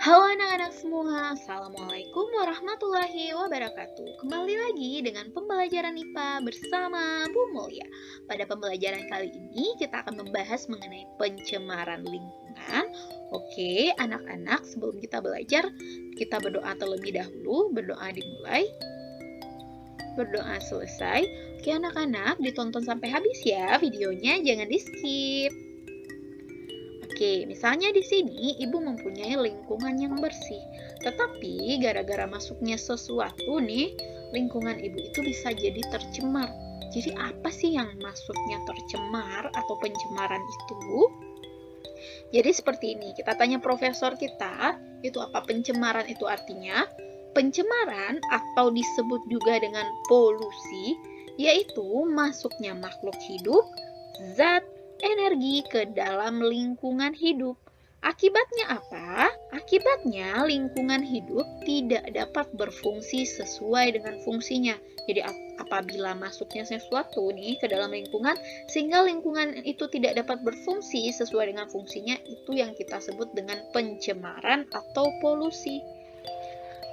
Halo anak-anak semua, Assalamualaikum warahmatullahi wabarakatuh. Kembali lagi dengan pembelajaran IPA bersama Bu Mulia. Pada pembelajaran kali ini kita akan membahas mengenai pencemaran lingkungan. Oke, anak-anak, sebelum kita belajar, kita berdoa terlebih dahulu. Berdoa dimulai, berdoa selesai. Oke anak-anak, ditonton sampai habis ya videonya, jangan di-skip. Oke, misalnya di sini ibu mempunyai lingkungan yang bersih, tetapi gara-gara masuknya sesuatu nih, lingkungan ibu itu bisa jadi tercemar. Jadi apa sih yang maksudnya tercemar atau pencemaran itu? Jadi seperti ini, kita tanya profesor kita, itu apa pencemaran itu artinya? Pencemaran atau disebut juga dengan polusi, yaitu masuknya makhluk hidup, zat, energi ke dalam lingkungan hidup. Akibatnya apa? Akibatnya lingkungan hidup tidak dapat berfungsi sesuai dengan fungsinya. Jadi apabila masuknya sesuatu nih ke dalam lingkungan sehingga lingkungan itu tidak dapat berfungsi sesuai dengan fungsinya, itu yang kita sebut dengan pencemaran atau polusi.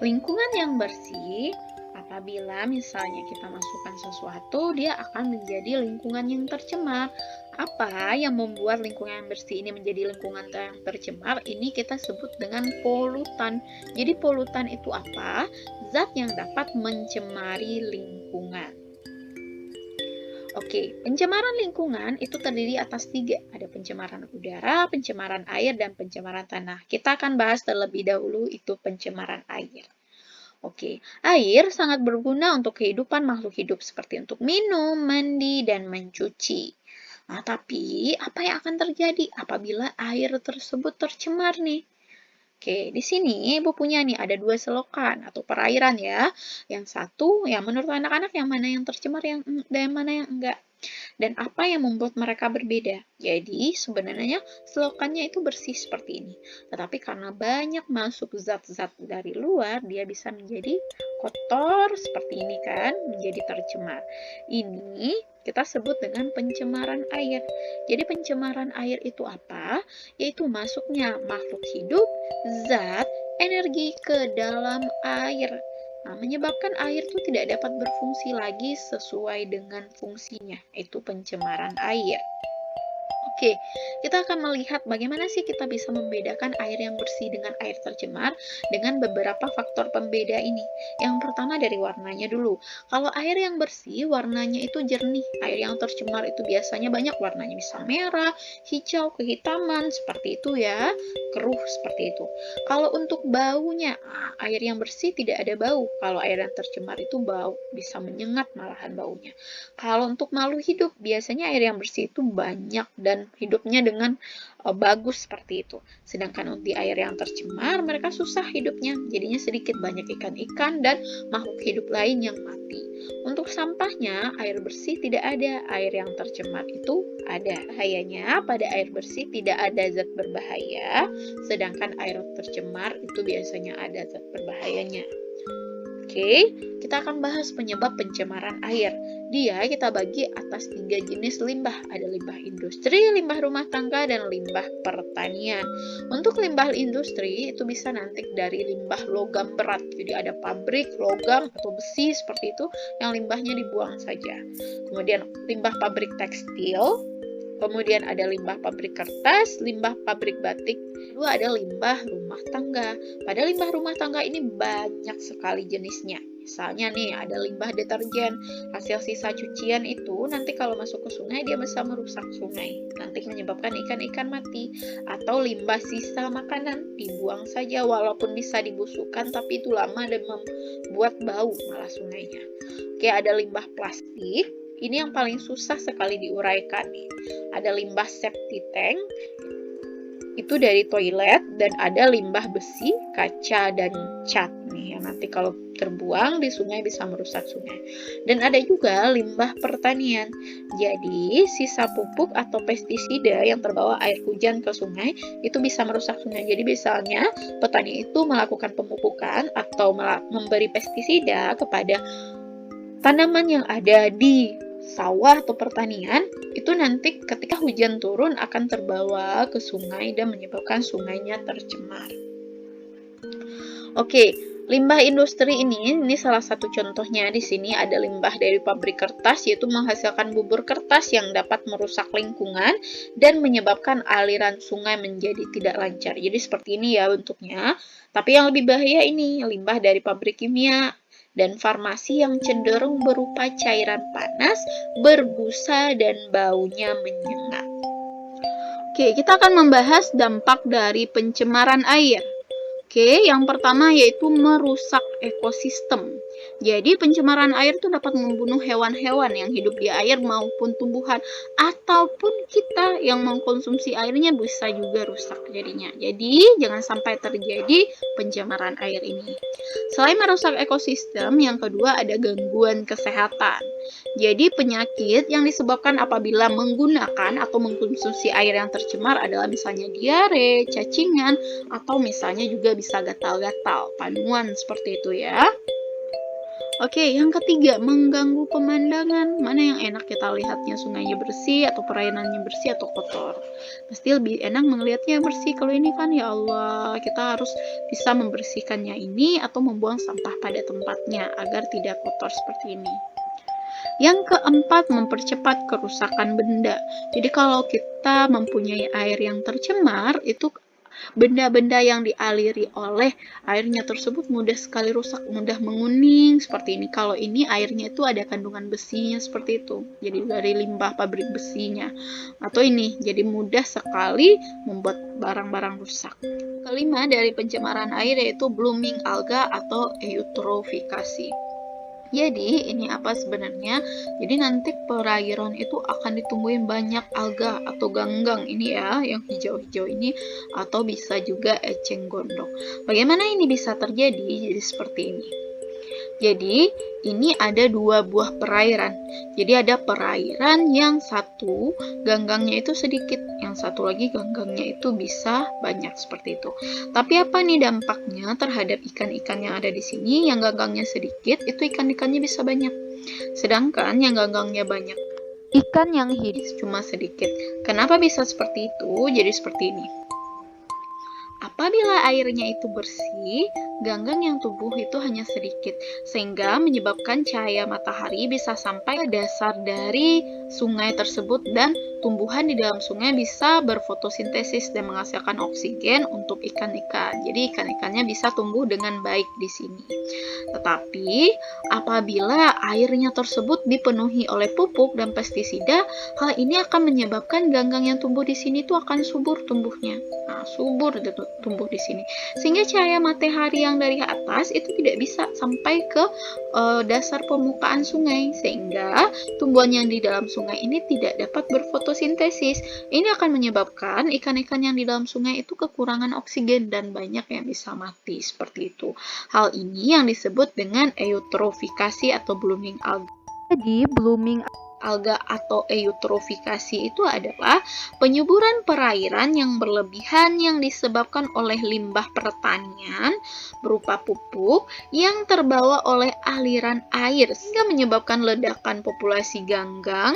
Lingkungan yang bersih, apabila misalnya kita masukkan sesuatu, dia akan menjadi lingkungan yang tercemar. Apa yang membuat lingkungan yang bersih ini menjadi lingkungan yang tercemar? Ini kita sebut dengan polutan. Jadi polutan itu apa? Zat yang dapat mencemari lingkungan. Oke, pencemaran lingkungan itu terdiri atas 3. Ada pencemaran udara, pencemaran air, dan pencemaran tanah. Kita akan bahas terlebih dahulu itu pencemaran air. Oke, air sangat berguna untuk kehidupan makhluk hidup seperti untuk minum, mandi, dan mencuci. Nah, tapi apa yang akan terjadi apabila air tersebut tercemar nih? Oke, di sini Ibu punya nih ada 2 selokan atau perairan ya. Yang satu, ya menurut anak-anak yang mana yang tercemar dan mana yang enggak. Dan apa yang membuat mereka berbeda? Jadi sebenarnya selokannya itu bersih seperti ini. Tetapi karena banyak masuk zat-zat dari luar, dia bisa menjadi kotor seperti ini kan, menjadi tercemar. Ini kita sebut dengan pencemaran air. Jadi pencemaran air itu apa? Yaitu masuknya makhluk hidup, zat, energi ke dalam air. Nah, menyebabkan air itu tidak dapat berfungsi lagi sesuai dengan fungsinya, itu pencemaran air. Oke, kita akan melihat bagaimana sih kita bisa membedakan air yang bersih dengan air tercemar dengan beberapa faktor pembeda ini. Yang pertama dari warnanya dulu. Kalau air yang bersih, warnanya itu jernih. Air yang tercemar itu biasanya banyak warnanya, misal merah, hijau, kehitaman, seperti itu ya, keruh seperti itu. Kalau untuk baunya, air yang bersih tidak ada bau. Kalau air yang tercemar itu bau, bisa menyengat malahan baunya. Kalau untuk makhluk hidup, biasanya air yang bersih itu banyak dan hidupnya dengan bagus seperti itu. Sedangkan di air yang tercemar, mereka susah hidupnya, jadinya sedikit banyak ikan-ikan dan makhluk hidup lain yang mati. Untuk sampahnya, air bersih tidak ada, air yang tercemar itu ada. Bahayanya, pada air bersih tidak ada zat berbahaya, sedangkan air tercemar itu biasanya ada zat berbahayanya. Oke, kita akan bahas penyebab pencemaran air. Dia kita bagi atas 3 jenis limbah. Ada limbah industri, limbah rumah tangga, dan limbah pertanian. Untuk limbah industri itu bisa nanti dari limbah logam berat. Jadi ada pabrik, logam, atau besi seperti itu yang limbahnya dibuang saja. Kemudian limbah pabrik tekstil, kemudian ada limbah pabrik kertas, limbah pabrik batik. Kedua ada limbah rumah tangga. Pada limbah rumah tangga ini banyak sekali jenisnya. Misalnya nih ada limbah deterjen. Hasil sisa cucian itu nanti kalau masuk ke sungai dia bisa merusak sungai. Nanti menyebabkan ikan-ikan mati. Atau limbah sisa makanan dibuang saja walaupun bisa dibusukkan tapi itu lama dan membuat bau malah sungainya. Oke, ada limbah plastik. Ini yang paling susah sekali diuraikan nih. Ada limbah septic tank, itu dari toilet, dan ada limbah besi, kaca, dan cat nih yang nanti kalau terbuang di sungai bisa merusak sungai. Dan ada juga limbah pertanian. Jadi sisa pupuk atau pestisida yang terbawa air hujan ke sungai itu bisa merusak sungai. Jadi misalnya petani itu melakukan pemupukan atau memberi pestisida kepada tanaman yang ada di sawah atau pertanian, itu nanti ketika hujan turun akan terbawa ke sungai dan menyebabkan sungainya tercemar. Oke, limbah industri ini salah satu contohnya. Di sini ada limbah dari pabrik kertas, yaitu menghasilkan bubur kertas yang dapat merusak lingkungan dan menyebabkan aliran sungai menjadi tidak lancar. Jadi seperti ini ya bentuknya. Tapi yang lebih bahaya ini limbah dari pabrik kimia dan farmasi yang cenderung berupa cairan panas, berbusa, dan baunya menyengat. Oke, kita akan membahas dampak dari pencemaran air. Oke, yang pertama yaitu merusak ekosistem. Jadi pencemaran air itu dapat membunuh hewan-hewan yang hidup di air maupun tumbuhan, ataupun kita yang mengkonsumsi airnya bisa juga rusak jadinya. Jadi jangan sampai terjadi pencemaran air ini. Selain merusak ekosistem, yang kedua ada gangguan kesehatan. Jadi penyakit yang disebabkan apabila menggunakan atau mengkonsumsi air yang tercemar adalah misalnya diare, cacingan, atau misalnya juga bisa gatal-gatal, panuan seperti itu ya. Oke, yang ketiga, mengganggu pemandangan. Mana yang enak kita lihatnya, sungainya bersih atau perairannya bersih atau kotor? Pasti lebih enak melihatnya bersih. Kalau ini kan ya Allah, kita harus bisa membersihkannya ini atau membuang sampah pada tempatnya agar tidak kotor seperti ini. Yang keempat, mempercepat kerusakan benda. Jadi kalau kita mempunyai air yang tercemar, itu benda-benda yang dialiri oleh airnya tersebut mudah sekali rusak, mudah menguning seperti ini. Kalau ini airnya itu ada kandungan besinya seperti itu, jadi dari limbah pabrik besinya. Atau ini jadi mudah sekali membuat barang-barang rusak. Kelima, dari pencemaran air yaitu blooming alga atau eutrofikasi. Jadi ini apa sebenarnya? Jadi nanti perairan itu akan ditumbuhin banyak alga atau ganggang ini ya, yang hijau-hijau ini, atau bisa juga eceng gondok. Bagaimana ini bisa terjadi? Jadi seperti ini. Jadi ini ada dua buah perairan. Jadi ada perairan yang satu ganggangnya itu sedikit, yang satu lagi ganggangnya itu bisa banyak seperti itu. Tapi apa nih dampaknya terhadap ikan-ikan yang ada di sini? Yang ganggangnya sedikit itu ikan-ikannya bisa banyak. Sedangkan yang ganggangnya banyak, ikan yang hidup cuma sedikit. Kenapa bisa seperti itu? Jadi seperti ini. Apabila airnya itu bersih, ganggang yang tumbuh itu hanya sedikit, sehingga menyebabkan cahaya matahari bisa sampai ke dasar dari sungai tersebut dan tumbuhan di dalam sungai bisa berfotosintesis dan menghasilkan oksigen untuk ikan-ikan. Jadi ikan-ikannya bisa tumbuh dengan baik di sini. Tetapi apabila airnya tersebut dipenuhi oleh pupuk dan pestisida, hal ini akan menyebabkan ganggang yang tumbuh di sini itu akan subur tumbuhnya. Nah, subur tumbuh di sini. Sehingga cahaya matahari yang dari atas itu tidak bisa sampai ke dasar permukaan sungai, sehingga tumbuhan yang di dalam sungai ini tidak dapat berfotosintesis. Ini akan menyebabkan ikan-ikan yang di dalam sungai itu kekurangan oksigen dan banyak yang bisa mati seperti itu. Hal ini yang disebut dengan eutrofikasi atau blooming alga. Jadi blooming alga atau eutrofikasi itu adalah penyuburan perairan yang berlebihan yang disebabkan oleh limbah pertanian berupa pupuk yang terbawa oleh aliran air sehingga menyebabkan ledakan populasi ganggang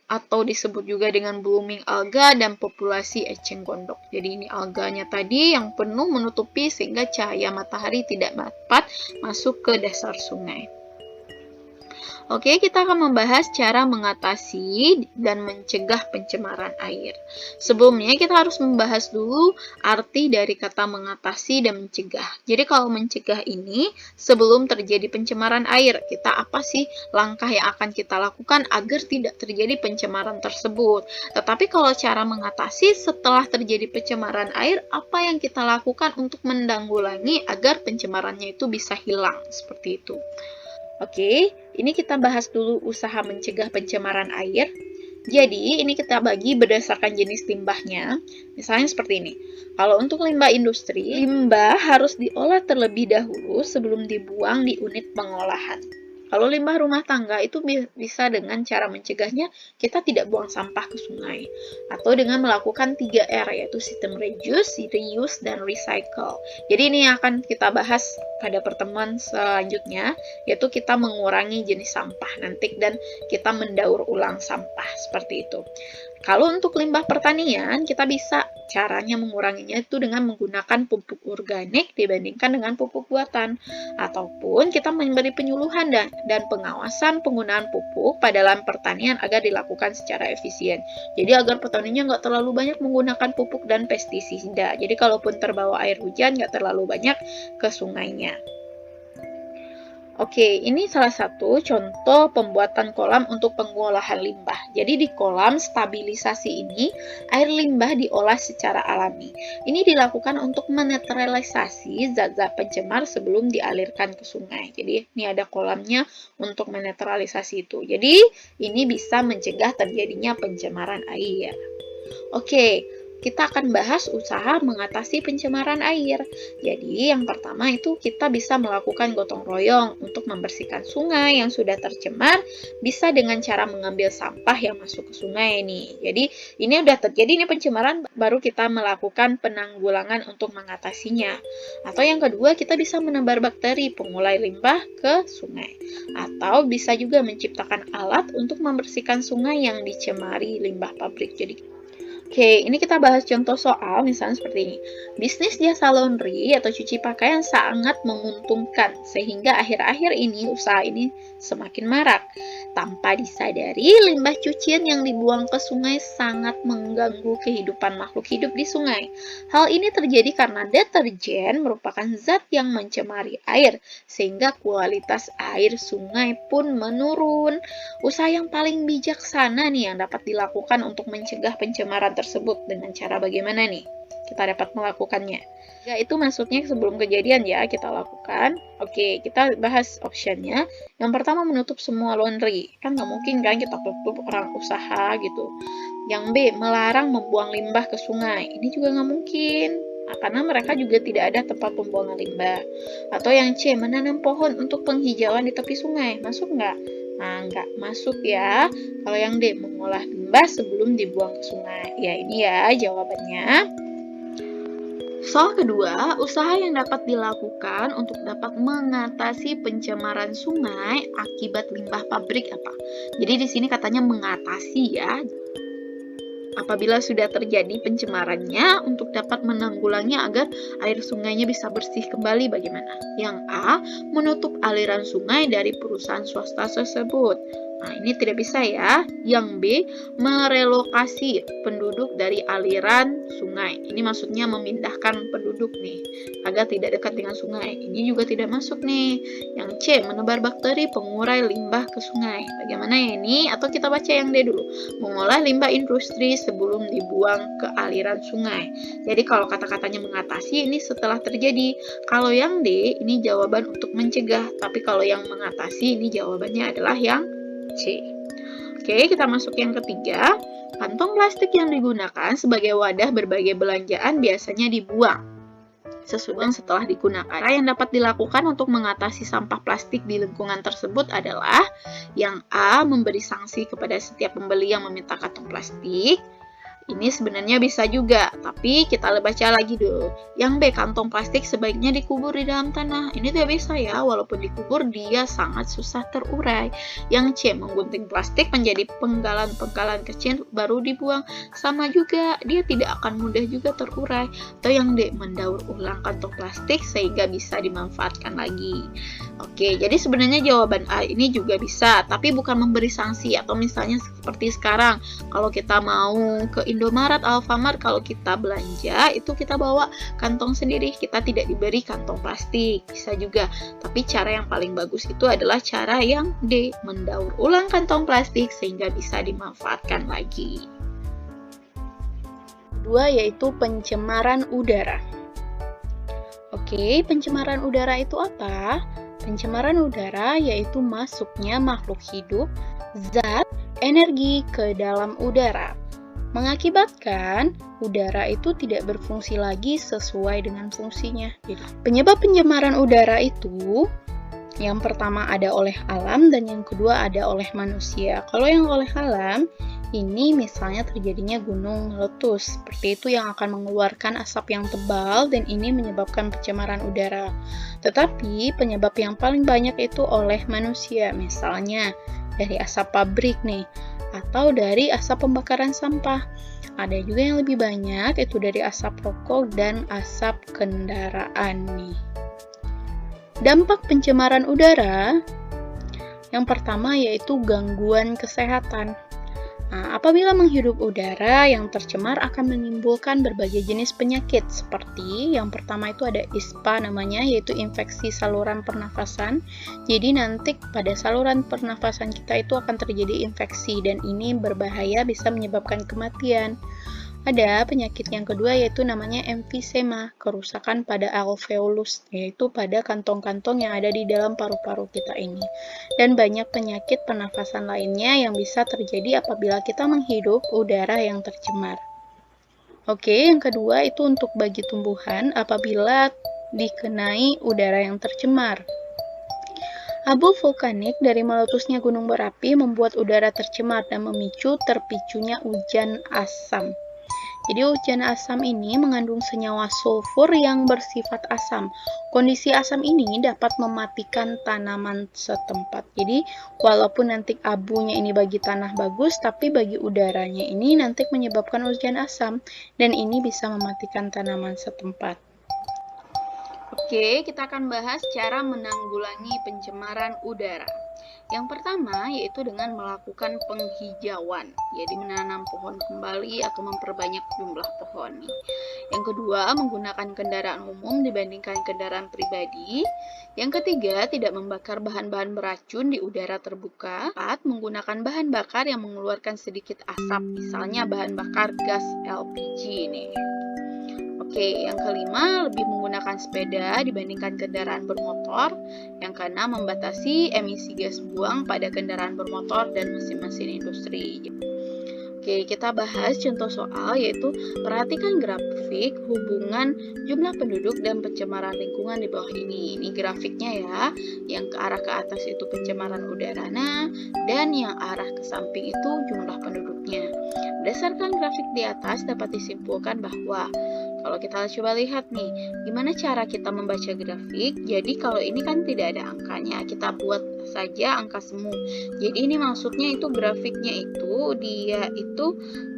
atau disebut juga dengan blooming alga dan populasi eceng gondok. Jadi ini alganya tadi yang penuh menutupi sehingga cahaya matahari tidak dapat masuk ke dasar sungai. Oke, kita akan membahas cara mengatasi dan mencegah pencemaran air. Sebelumnya kita harus membahas dulu arti dari kata mengatasi dan mencegah. Jadi kalau mencegah ini sebelum terjadi pencemaran air, kita apa sih langkah yang akan kita lakukan agar tidak terjadi pencemaran tersebut. Tetapi kalau cara mengatasi setelah terjadi pencemaran air, apa yang kita lakukan untuk menanggulangi agar pencemarannya itu bisa hilang seperti itu. Oke, ini kita bahas dulu usaha mencegah pencemaran air. Jadi, ini kita bagi berdasarkan jenis limbahnya. Misalnya seperti ini. Kalau untuk limbah industri, limbah harus diolah terlebih dahulu sebelum dibuang di unit pengolahan. Kalau limbah rumah tangga itu bisa dengan cara mencegahnya, kita tidak buang sampah ke sungai. Atau dengan melakukan 3R, yaitu sistem reduce, reuse, dan recycle. Jadi ini yang akan kita bahas pada pertemuan selanjutnya, yaitu kita mengurangi jenis sampah nanti dan kita mendaur ulang sampah seperti itu. Kalau untuk limbah pertanian, kita bisa caranya menguranginya itu dengan menggunakan pupuk organik dibandingkan dengan pupuk buatan. Ataupun kita memberi penyuluhan dan pengawasan penggunaan pupuk pada lahan pertanian agar dilakukan secara efisien. Jadi agar petaninya nggak terlalu banyak menggunakan pupuk dan pestisida. Jadi kalaupun terbawa air hujan nggak terlalu banyak ke sungainya. Oke, ini salah satu contoh pembuatan kolam untuk pengolahan limbah. Jadi di kolam stabilisasi ini, air limbah diolah secara alami. Ini dilakukan untuk menetralisasi zat-zat pencemar sebelum dialirkan ke sungai. Jadi ini ada kolamnya untuk menetralisasi itu. Jadi ini bisa mencegah terjadinya pencemaran air. Oke, kita akan bahas usaha mengatasi pencemaran air. Jadi, yang pertama itu kita bisa melakukan gotong royong untuk membersihkan sungai yang sudah tercemar, bisa dengan cara mengambil sampah yang masuk ke sungai nih. Jadi, ini udah terjadi nih pencemaran, baru kita melakukan penanggulangan untuk mengatasinya. Atau yang kedua, kita bisa menebar bakteri pengulai limbah ke sungai. Atau bisa juga menciptakan alat untuk membersihkan sungai yang dicemari limbah pabrik. Jadi, oke, ini kita bahas contoh soal, misalnya seperti ini. Bisnis jasa laundry atau cuci pakaian sangat menguntungkan, sehingga akhir-akhir ini usaha ini semakin marak. Tanpa disadari, limbah cucian yang dibuang ke sungai sangat mengganggu kehidupan makhluk hidup di sungai. Hal ini terjadi karena deterjen merupakan zat yang mencemari air, sehingga kualitas air sungai pun menurun. Usaha yang paling bijaksana nih yang dapat dilakukan untuk mencegah pencemaran tersebut dengan cara bagaimana nih kita dapat melakukannya. Ya, itu maksudnya sebelum kejadian ya kita lakukan. Oke, kita bahas optionnya. Yang pertama, menutup semua laundry. Kan nggak mungkin kan kita tutup orang usaha gitu. Yang B, melarang membuang limbah ke sungai. Ini juga nggak mungkin. Nah, karena mereka juga tidak ada tempat pembuangan limbah. Atau yang C, menanam pohon untuk penghijauan di tepi sungai. Masuk nggak? Nah, nggak masuk ya. Kalau yang D, mengolah limbah sebelum dibuang ke sungai. Ya, ini ya jawabannya. Soal kedua, usaha yang dapat dilakukan untuk dapat mengatasi pencemaran sungai akibat limbah pabrik apa? Jadi di sini katanya mengatasi ya. Apabila sudah terjadi pencemarannya, untuk dapat menanggulanginya agar air sungainya bisa bersih kembali bagaimana? Yang A, menutup aliran sungai dari perusahaan swasta tersebut. Nah, ini tidak bisa ya. Yang B, merelokasi penduduk dari aliran sungai. Ini maksudnya memindahkan penduduk nih, agar tidak dekat dengan sungai. Ini juga tidak masuk nih. Yang C, menebar bakteri pengurai limbah ke sungai. Bagaimana ya ini? Atau kita baca yang D dulu. Mengolah limbah industri sebelum dibuang ke aliran sungai. Jadi kalau kata-katanya mengatasi, ini setelah terjadi. Kalau yang D, ini jawaban untuk mencegah. Tapi kalau yang mengatasi, ini jawabannya adalah yang C. Oke, kita masuk yang ketiga. Kantong plastik yang digunakan sebagai wadah berbagai belanjaan biasanya dibuang setelah digunakan. Cara yang dapat dilakukan untuk mengatasi sampah plastik di lingkungan tersebut adalah yang A, memberi sanksi kepada setiap pembeli yang meminta kantong plastik. Ini sebenarnya bisa juga, tapi kita baca lagi dulu. Yang B, kantong plastik sebaiknya dikubur di dalam tanah. Ini tidak bisa ya, walaupun dikubur dia sangat susah terurai. Yang C, menggunting plastik menjadi penggalan-penggalan kecil baru dibuang. Sama juga, dia tidak akan mudah juga terurai. Atau yang D, mendaur ulang kantong plastik sehingga bisa dimanfaatkan lagi. Oke, jadi sebenarnya jawaban A ini juga bisa, tapi bukan memberi sanksi. Atau misalnya seperti sekarang, kalau kita mau ke Indomaret, Alfamart, kalau kita belanja itu kita bawa kantong sendiri, kita tidak diberi kantong plastik, bisa juga. Tapi cara yang paling bagus itu adalah cara yang D, mendaur ulang kantong plastik sehingga bisa dimanfaatkan lagi. Kedua yaitu pencemaran udara. Oke, pencemaran udara itu apa? Pencemaran udara yaitu masuknya makhluk hidup, zat, energi ke dalam udara. Mengakibatkan udara itu tidak berfungsi lagi sesuai dengan fungsinya. Jadi, penyebab pencemaran udara itu yang pertama ada oleh alam dan yang kedua ada oleh manusia. Kalau yang oleh alam ini misalnya terjadinya gunung meletus. Seperti itu yang akan mengeluarkan asap yang tebal dan ini menyebabkan pencemaran udara. Tetapi penyebab yang paling banyak itu oleh manusia, misalnya dari asap pabrik nih, atau dari asap pembakaran sampah. Ada juga yang lebih banyak itu dari asap rokok dan asap kendaraan nih. Dampak pencemaran udara yang pertama yaitu gangguan kesehatan. Nah, apabila menghirup udara yang tercemar akan menimbulkan berbagai jenis penyakit seperti yang pertama itu ada ISPA namanya, yaitu infeksi saluran pernafasan. Jadi nanti pada saluran pernafasan kita itu akan terjadi infeksi dan ini berbahaya, bisa menyebabkan kematian. Ada penyakit yang kedua yaitu namanya emfisema, kerusakan pada alveolus, yaitu pada kantong-kantong yang ada di dalam paru-paru kita ini. Dan banyak penyakit pernafasan lainnya yang bisa terjadi apabila kita menghirup udara yang tercemar. Oke, yang kedua itu untuk bagi tumbuhan apabila dikenai udara yang tercemar. Abu vulkanik dari meletusnya gunung berapi membuat udara tercemar dan memicu terpicunya hujan asam. Jadi hujan asam ini mengandung senyawa sulfur yang bersifat asam. Kondisi asam ini dapat mematikan tanaman setempat. Jadi walaupun nanti abunya ini bagi tanah bagus, tapi bagi udaranya ini nanti menyebabkan hujan asam dan ini bisa mematikan tanaman setempat. Oke, kita akan bahas cara menanggulangi pencemaran udara. Yang pertama yaitu dengan melakukan penghijauan, jadi menanam pohon kembali atau memperbanyak jumlah pohon. Yang kedua, menggunakan kendaraan umum dibandingkan kendaraan pribadi. Yang ketiga, tidak membakar bahan-bahan beracun di udara terbuka. Empat, menggunakan bahan bakar yang mengeluarkan sedikit asap, misalnya bahan bakar gas LPG nih. Oke, yang kelima, lebih menggunakan sepeda dibandingkan kendaraan bermotor. Yang keenam, membatasi emisi gas buang pada kendaraan bermotor dan mesin-mesin industri. Oke, kita bahas contoh soal yaitu perhatikan grafik hubungan jumlah penduduk dan pencemaran lingkungan di bawah ini. Ini grafiknya ya, yang ke arah ke atas itu pencemaran udara, dan yang arah ke samping itu jumlah penduduknya. Berdasarkan grafik di atas dapat disimpulkan bahwa kalau kita coba lihat nih, gimana cara kita membaca grafik? Jadi kalau ini kan tidak ada angkanya, kita buat saja angka semu. Jadi ini maksudnya itu grafiknya itu dia itu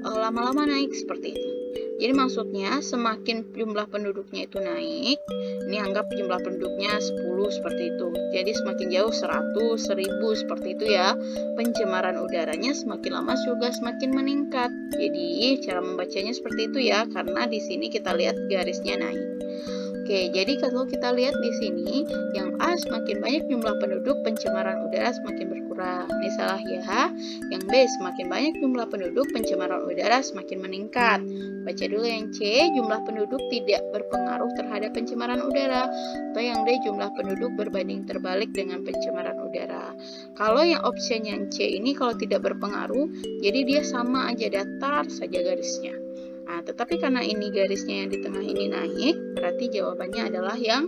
lama-lama naik seperti ini. Jadi maksudnya semakin jumlah penduduknya itu naik, ini anggap jumlah penduduknya 10 seperti itu. Jadi semakin jauh 100, 1000 seperti itu ya. Pencemaran udaranya semakin lama juga semakin meningkat. Jadi cara membacanya seperti itu ya, karena di sini kita lihat garisnya naik. Oke, jadi kalau kita lihat di sini, yang A semakin banyak jumlah penduduk, pencemaran udara semakin berkurang. Ini salah ya. Yang B semakin banyak jumlah penduduk, pencemaran udara semakin meningkat. Baca dulu yang C, jumlah penduduk tidak berpengaruh terhadap pencemaran udara. Atau yang D, jumlah penduduk berbanding terbalik dengan pencemaran udara. Kalau yang option yang C ini kalau tidak berpengaruh, jadi dia sama aja, datar saja garisnya. Nah, tetapi karena ini garisnya yang di tengah ini naik, berarti jawabannya adalah yang